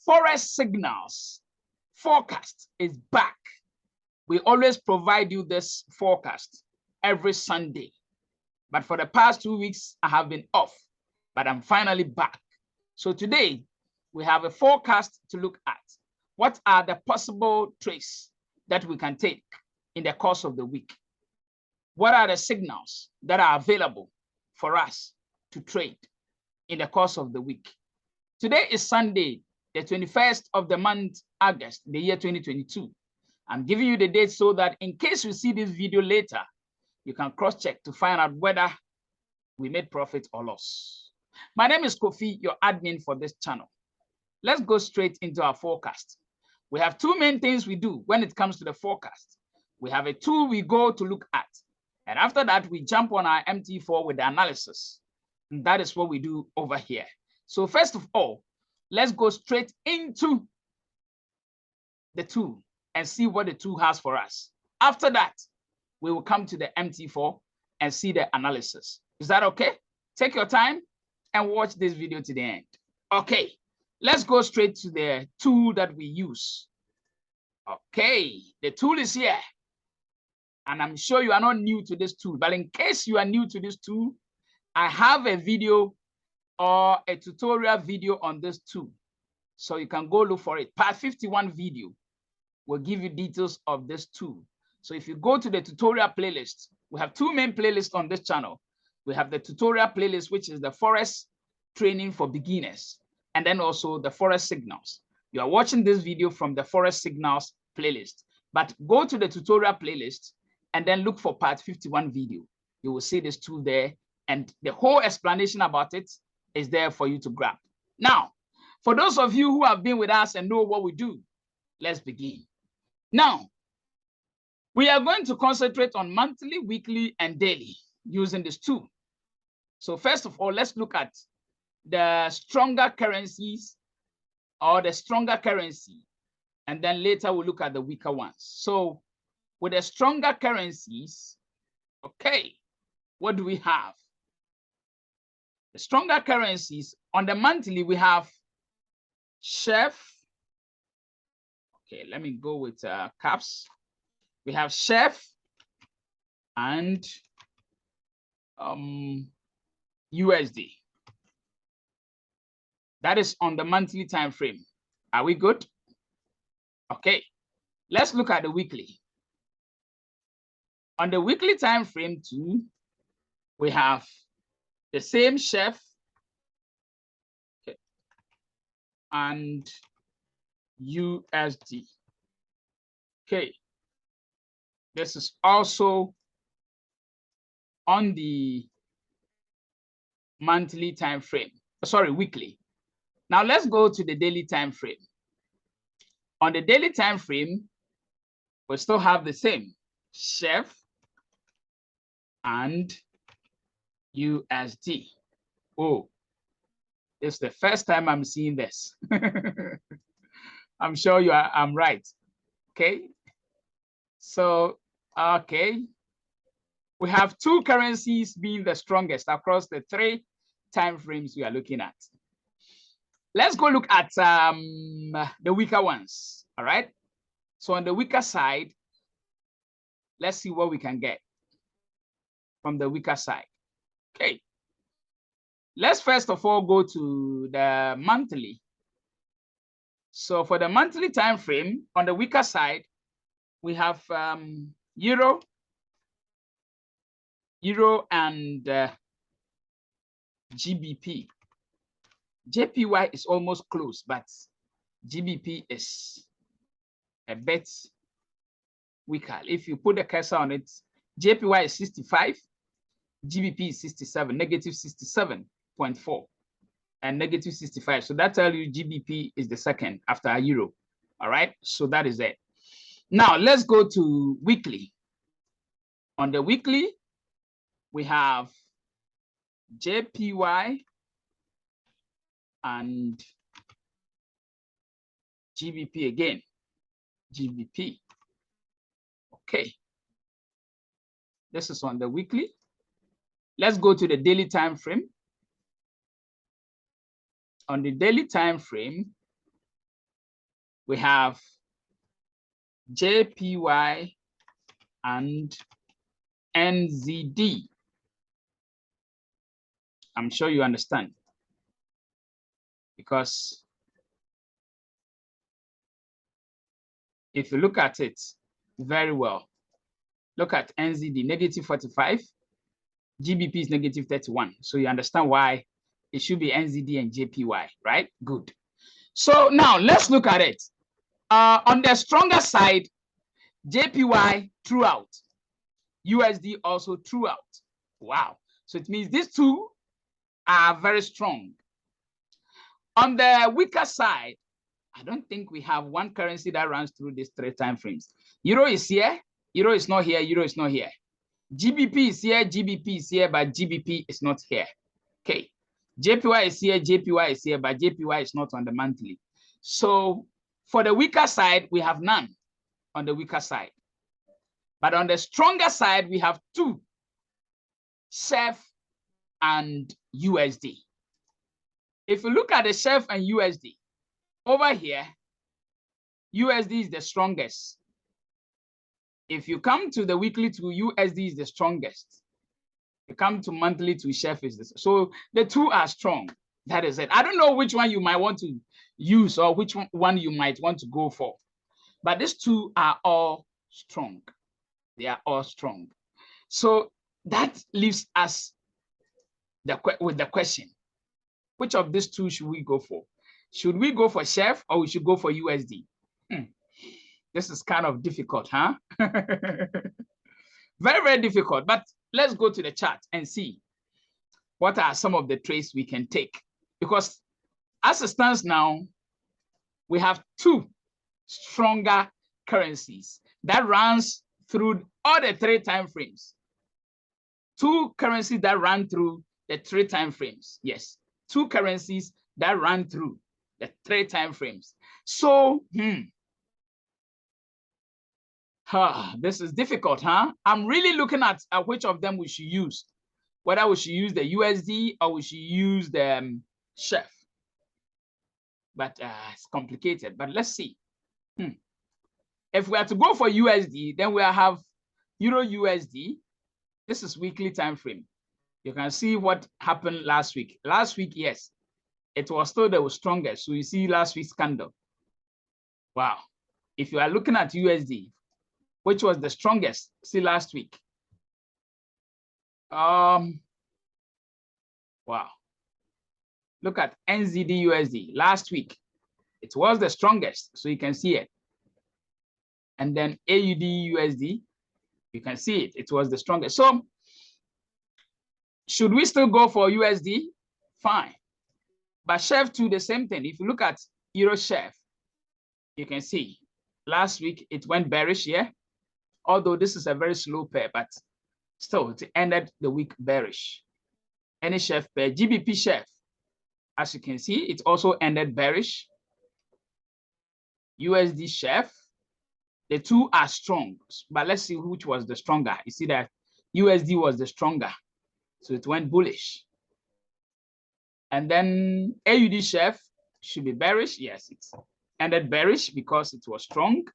Forex signals forecast is back. We always provide you this forecast every Sunday. But for the past 2 weeks, I have been off, but I'm finally back. So today, we have a forecast to look at. What are the possible trades that we can take in the course of the week? What are the signals that are available for us to trade in the course of the week? Today is Sunday, the 21st of the month, August, the year 2022. I'm giving you the date so that in case you see this video later, you can cross-check to find out whether we made profit or loss. My name is Kofi, your admin for this channel. Let's go straight into our forecast. We have two main things we do when it comes to the forecast. We have a tool we go to look at. And after that, we jump on our MT4 with the analysis. And that is what we do over here. So first of all, let's go straight into the tool and see what the tool has for us. After that, we will come to the MT4 and see the analysis. Is that okay? Take your time and watch this video to the end. Okay, let's go straight to the tool that we use. Okay, the tool is here. And I'm sure you are not new to this tool, but in case you are new to this tool, I have a video or a tutorial video on this tool. So you can go look for it. Part 51 video will give you details of this tool. So if you go to the tutorial playlist, we have two main playlists on this channel. We have the tutorial playlist, which is the Forex training for beginners, and then also the Forex signals. You are watching this video from the Forex signals playlist, but go to the tutorial playlist and then look for part 51 video. You will see this tool there, and the whole explanation about it is there for you to grab. Now, for those of you who have been with us and know what we do, let's begin. Now, we are going to concentrate on monthly, weekly, and daily using this tool. So first of all, let's look at the stronger currencies or the stronger currency, and then later we'll look at the weaker ones. So with the stronger currencies, okay, what do we have? The stronger currencies, on the monthly, we have CHF. Okay, let me go with caps. We have CHF and USD. That is on the monthly time frame. Are we good? Okay, let's look at the weekly. On the weekly time frame too, we have the same CHF, okay, and USD. Okay, this is also on the monthly time frame. Sorry, weekly. Now let's go to the daily time frame. On the daily time frame, we still have the same CHF and USD. Oh, it's the first time I'm seeing this. I'm sure I'm right. Okay. So, okay. We have two currencies being the strongest across the three time frames we are looking at. Let's go look at the weaker ones. All right. So on the weaker side, let's see what we can get from the weaker side. Okay. Let's first of all go to the monthly. So for the monthly time frame, on the weaker side, we have euro and GBP. JPY is almost close, but GBP is a bit weaker. If you put the cursor on it, JPY is 65, GBP is 67, negative 67.4, and negative 65. So that tells you GBP is the second after euro. All right, so that is it. Now let's go to weekly. On the weekly, we have JPY and GBP again. GBP. Okay. This is on the weekly. Let's go to the daily time frame. On the daily time frame, we have JPY and NZD. I'm sure you understand, because if you look at it very well, look at NZD, negative 45, GBP is negative 31. So you understand why it should be NZD and JPY, right? Good. So now let's look at it. On the stronger side, JPY throughout, USD also throughout. Wow. So it means these two are very strong. On the weaker side, I don't think we have one currency that runs through these 3 time frames. Euro is here, Euro is not here, Euro is not here. GBP is here, GBP is here, but GBP is not here. Okay. JPY is here, JPY is here, but JPY is not on the monthly. So for the weaker side, we have none on the weaker side. But on the stronger side, we have 2, CHF and USD. If you look at the CHF and USD, over here, USD is the strongest. If you come to the weekly to USD is the strongest. You come to monthly to CHF is this. So the 2 are strong. That is it. I don't know which one you might want to use or which one you might want to go for. But these 2 are all strong. They are all strong. So that leaves us with the question, which of these 2 should we go for? Should we go for CHF or we should go for USD? This is kind of difficult, huh? Very, very difficult. But let's go to the chart and see what are some of the trades we can take. Because as it stands now, we have 2 stronger currencies that runs through all the 3 time frames. 2 currencies that run through the 3 time frames. Yes, 2 currencies that run through the 3 time frames. So, this is difficult, huh? I'm really looking at which of them we should use. Whether we should use the USD or we should use the CHF. But it's complicated. But let's see. If we are to go for USD, then we'll have Euro USD. This is weekly time frame. You can see what happened last week. Last week, yes, it was still the strongest. So you see last week's candle. Wow. If you are looking at USD, which was the strongest, see last week. Wow. Look at NZD USD last week. It was the strongest, so you can see it. And then AUD USD, you can see it. It was the strongest. So should we still go for USD? Fine. But CHF too, the same thing. If you look at Euro CHF, you can see last week it went bearish here. Although this is a very slow pair, but still it ended the week bearish. Any CHF pair, GBP CHF, as you can see, it also ended bearish. USD CHF, the 2 are strong, but let's see which was the stronger. You see that USD was the stronger, so it went bullish. And then AUD CHF should be bearish. Yes, it ended bearish because it was strong,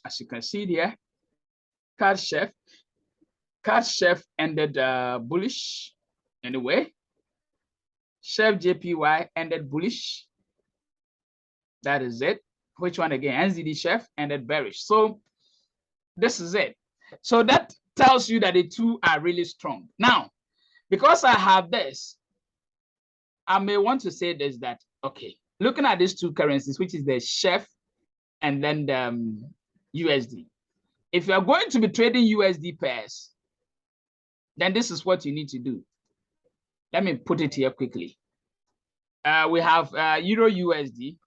as you can see there. CAD CHF ended bullish anyway. CHF JPY ended bullish. That is it. Which one again? NZD CHF ended bearish. So this is it. So that tells you that the 2 are really strong. Now, because I have this, I may want to say this, that, okay, looking at these 2 currencies, which is the CHF and then the USD. If you are going to be trading USD pairs, then this is what you need to do. Let me put it here quickly. We have Euro USD.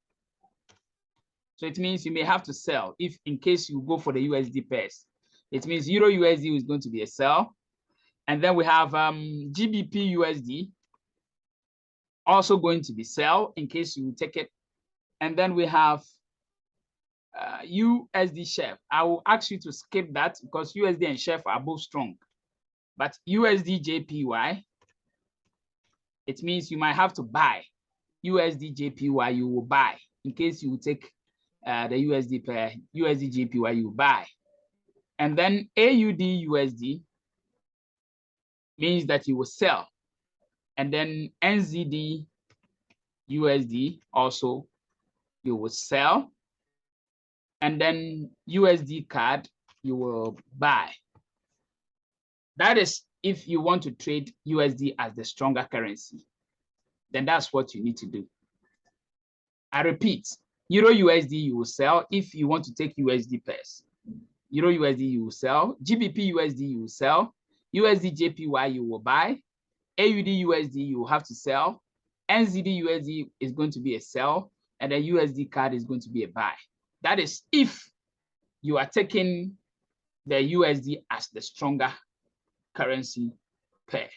So it means you may have to sell if in case you go for the USD pairs. It means Euro USD is going to be a sell. And then we have GBP USD also going to be sell in case you take it. And then we have USD CHF. I will ask you to skip that because USD and CHF are both strong. But USD JPY, it means you might have to buy. USD JPY, you will buy in case you take the USD pair, USD JPY you buy. And then AUD USD means that you will sell. And then NZD USD also you will sell. And then USD CAD you will buy. That is if you want to trade USD as the stronger currency, then that's what you need to do. I repeat, Euro USD you will sell if you want to take USD pairs. Euro USD you will sell, GBP USD you will sell, USD JPY you will buy, AUD USD you will have to sell, NZD USD is going to be a sell, and the USD CAD is going to be a buy. That is if you are taking the USD as the stronger currency pair,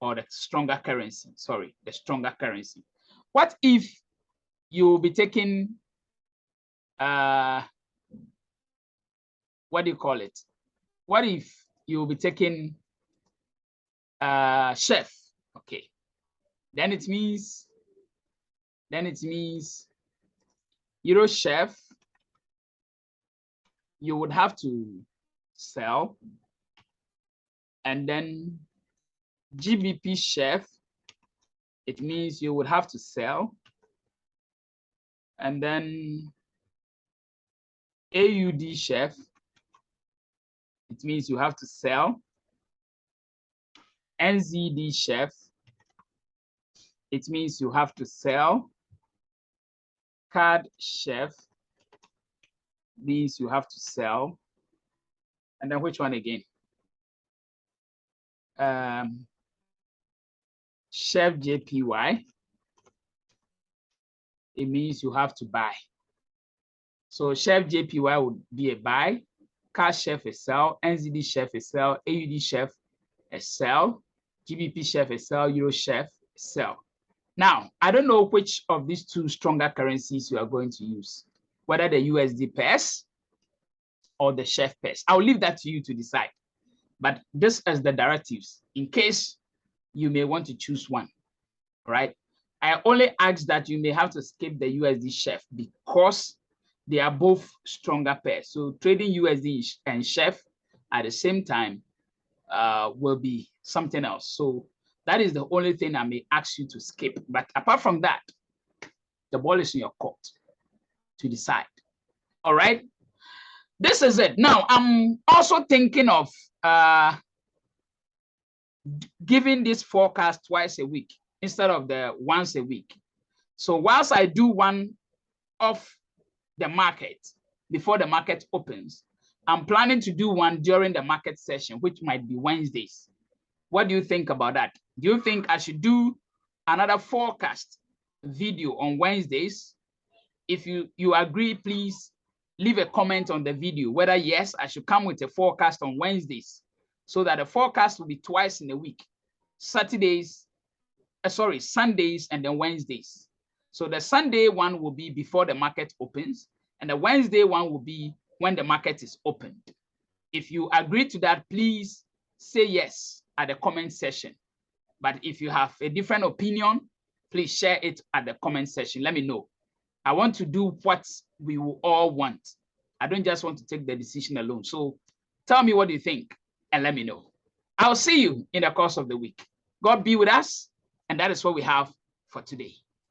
or the stronger currency, sorry, the stronger currency. What if you will be taking, what do you call it? What if you will be taking chef? Okay, then it means Euro chef, you would have to sell, and then GBP chef, it means you would have to sell, and then AUD chef, it means you have to sell, NZD chef, it means you have to sell, CAD chef means you have to sell, and then which one again? Chef JPY, it means you have to buy. So chef JPY would be a buy, CAD chef a sell, NZD chef a sell, AUD chef a sell, GBP chef a sell, Euro chef a sell. Now, I don't know which of these two stronger currencies you are going to use, whether the USD pairs or the chef pairs. I'll leave that to you to decide. But this is the directives in case you may want to choose one, right? I only ask that you may have to skip the USD chef because they are both stronger pairs. So trading USD and chef at the same time will be something else. So that is the only thing I may ask you to skip. But apart from that, the ball is in your court to decide. All right. This is it. Now, I'm also thinking of giving this forecast twice a week instead of the once a week. So whilst I do one off the market before the market opens, I'm planning to do one during the market session, which might be Wednesdays. What do you think about that? Do you think I should do another forecast video on Wednesdays? If you agree, please leave a comment on the video whether yes, I should come with a forecast on Wednesdays so that the forecast will be twice in a week, Sundays and then Wednesdays. So the Sunday one will be before the market opens and the Wednesday one will be when the market is opened. If you agree to that, please say yes at the comment section. But if you have a different opinion, please share it at the comment section. Let me know. I want to do what we will all want. I don't just want to take the decision alone. So tell me what you think and let me know. I'll see you in the course of the week. God be with us. And that is what we have for today.